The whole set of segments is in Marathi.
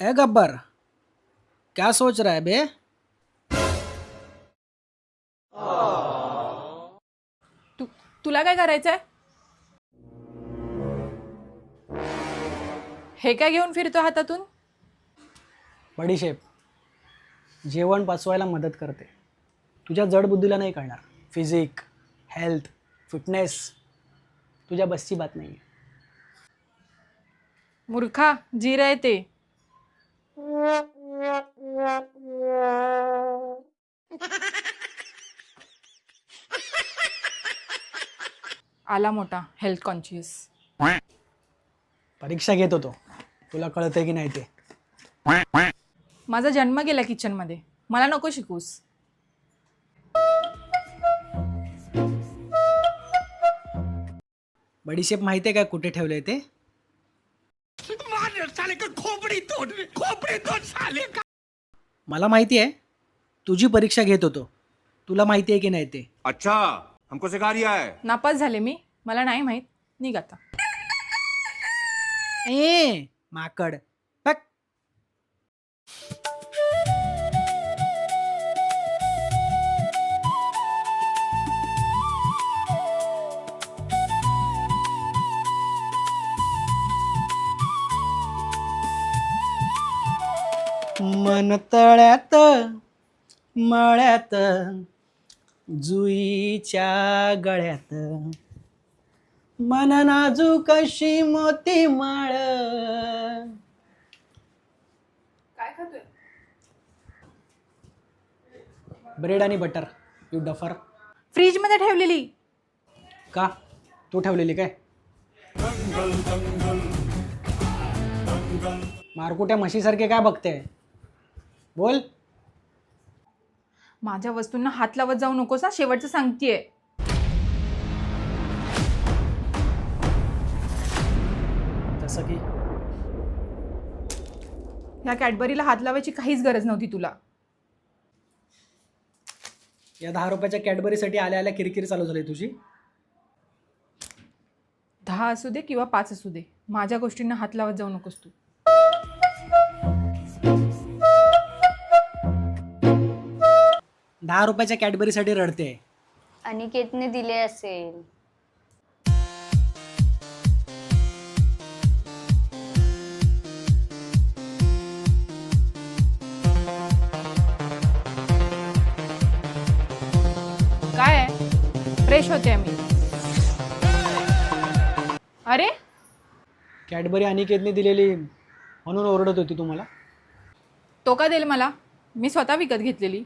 ए गब्बर, क्या सोच रहा है बे? तू तुला काय करायचंय? हे काय घेऊन फिरतो हातातून? बडीशेप जेवण पचवायला मदत करते. तुझ्या जड बुद्धीला नाही कळणार. फिजिक, हेल्थ, फिटनेस तुझ्या बसची बात नाही. मूर्खा, जिरं आहे ते. आला मोठा हेल्थ कॉन्शियस. परीक्षा घेत होतो, तुला कळतंय की नाही ते. माझा जन्म गेला किचन मध्ये, मला नको शिकूस. बडीशेप माहिती आहे काय कुठे ठेवलंय ते? मला माहिती आहे, तुझी परीक्षा घेत होतो, तुला माहिती आहे की नाही ते. अच्छा, हमको सिखा रिया है. नापास झाले मी, मला नाही माहित. निघ आता. ए माकड, बघ. मन तळ्यात मळ्यात जुईच्या गळ्यात मन नाजूक कशी मोती माळ. काय खातोय? ब्रेड आणि बटर. You duffer. फ्रीज मध्ये ठेवलेली. का तू ठेवलेली काय? मारकुट्या म्हशीसारखे काय बघते? बोल. माझ्या वस्तूंना हात लावत जाऊ नकोस हा, शेवटचं सांगतेय. तसं की या कॅडबरीला हात लावायची काहीच गरज नव्हती तुला. या 10 रुपयाच्या कॅडबरीसाठी आल्या आल्या किरकिर चालू झाली तुझी. 10 असू दे किंवा 5 असू दे, माझ्या गोष्टींना हात लावत जाऊ नकोस तू. दहा रुपयाच्या कॅडबरीसाठी रडते. अनिकेतने दिले असेल. काय आहे? फ्रेश होते मी. अरे कॅडबरी अनिकेतने दिलेली म्हणून ओरडत होती तुम्हाला. तो का देईल मला? मी स्वतः विकत घेतलेली.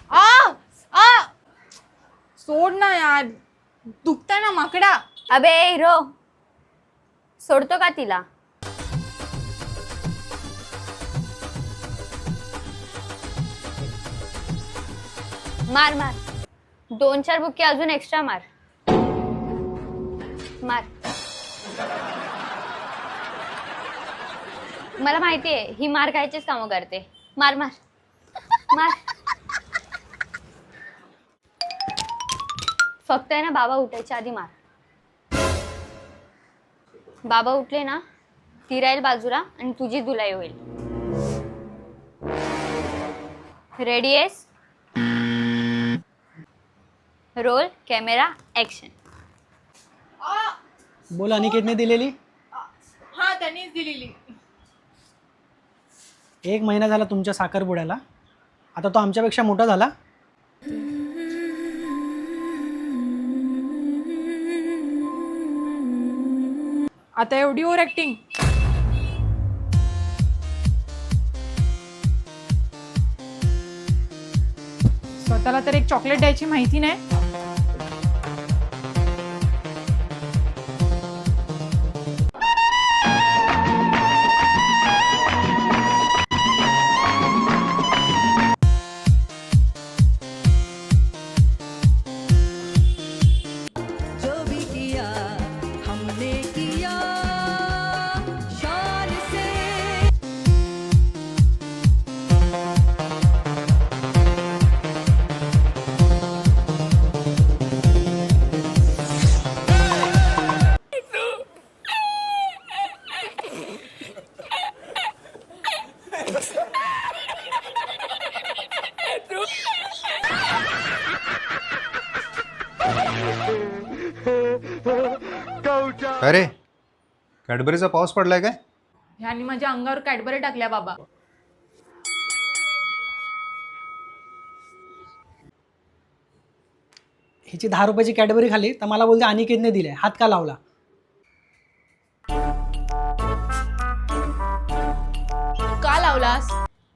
आ आ सोड ना यार, दुखतंय ना माकडा. अबे हिरो, सोडतो का तिला? मार मार, 2-4 बुक्के अजून एक्स्ट्रा मार. मार. मला माहितीये ही मार खायचीच कामं करते. मार मार मार. फक्त आहे ना, बाबा उठायच्या आधी मार. बाबा उठले ना, ती राहील बाजूला आणि तुझी धुलाई होईल. रेडी आहेस? Roll camera action. बोल. अनिकेतने दिलेली. हा, त्यांनीच दिलेली. 1 महिना झाला तुमच्या साखरपुड्याला, आता तो आमच्यापेक्षा मोठा झाला. आता एवढी ओव्हर ऍक्टिंग. स्वतःला तर एक चॉकलेट द्यायची माहिती नाही. अरे कॅडबरीचा पाऊस पडलाय काय? ह्यानी माझ्या अंगावर कॅडबरी टाकल्या बाबा. हिची 10 रुपयाची कॅडबरी खाली तर मला बोलते अनिकेतने दिले, हात का लावला? का लावलास?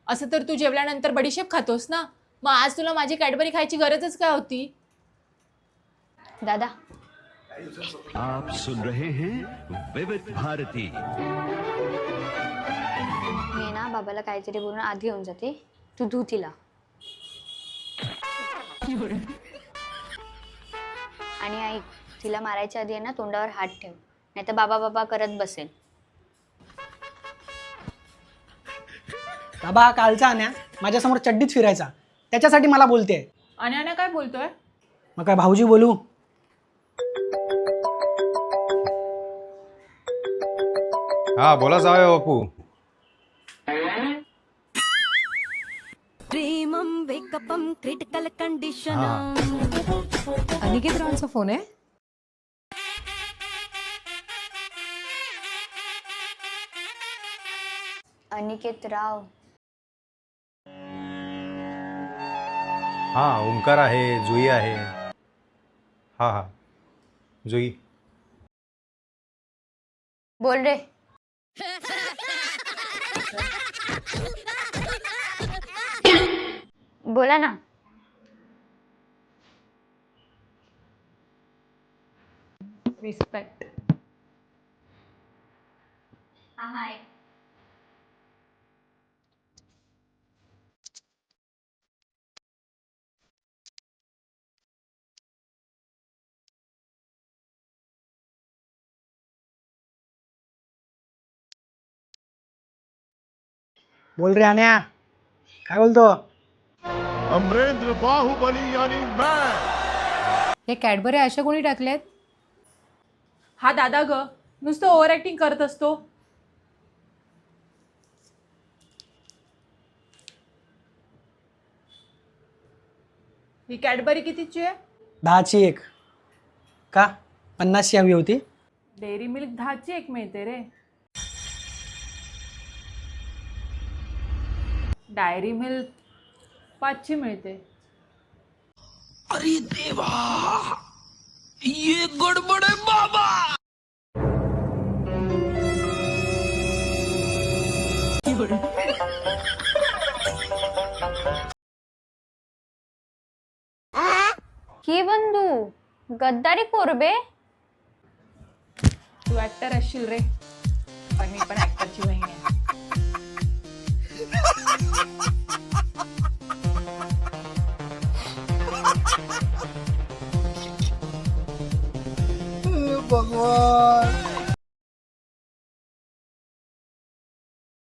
असं तर तू जेवल्यानंतर बडीशेप खातोस ना, मग आज तुला माझी कॅडबरी खायची गरजच काय होती? दादा आप सुन रहे हैं विविध भारती. मी ना बाबाला काहीतरी बोलून आधी येऊन जाते, तू धू तिला. आणि ऐक, तिला मारायच्या आधी आहे ना तोंडावर हात ठेव, नाही तर बाबा बाबा करत बसेल. बाबा हा कालचा आण्या माझ्यासमोर चड्डीत फिरायचा, त्याच्यासाठी मला बोलते. आणि काय बोलतोय? मग काय भाऊजी बोलू? हा बोला जाऊया बापू. प्रेमम वेकअपम क्रिटिकल कंडिशन. अनिकेत रावांचा फोन आहे. अनिकेत राव. हा ओंकार आहे, जुई आहे. हा हा जुई. बोल रे. बोला ना. रिस्पेक्ट. हाय. बोल रे आण्या, काय बोलतो? अमरेंद्र बाहुबली यानी मैं. हे कॅडबरी अशा कोणी टाकल्यात? हा दादा ग, नुसतं ओव्हर ऍक्टिंग करत असतो. ही कॅडबरी कितीची आहे? 10ची एक. का 50ची हवी होती? डेअरी मिल्क 10ची एक मिळते रे. डायरी मिल्क 5ची मिळते. की बंधू गद्दारी कोरबे. तू ऍक्टर असशील रे, पण मी पण ऍक्टरची बहीण आहे. भगवान.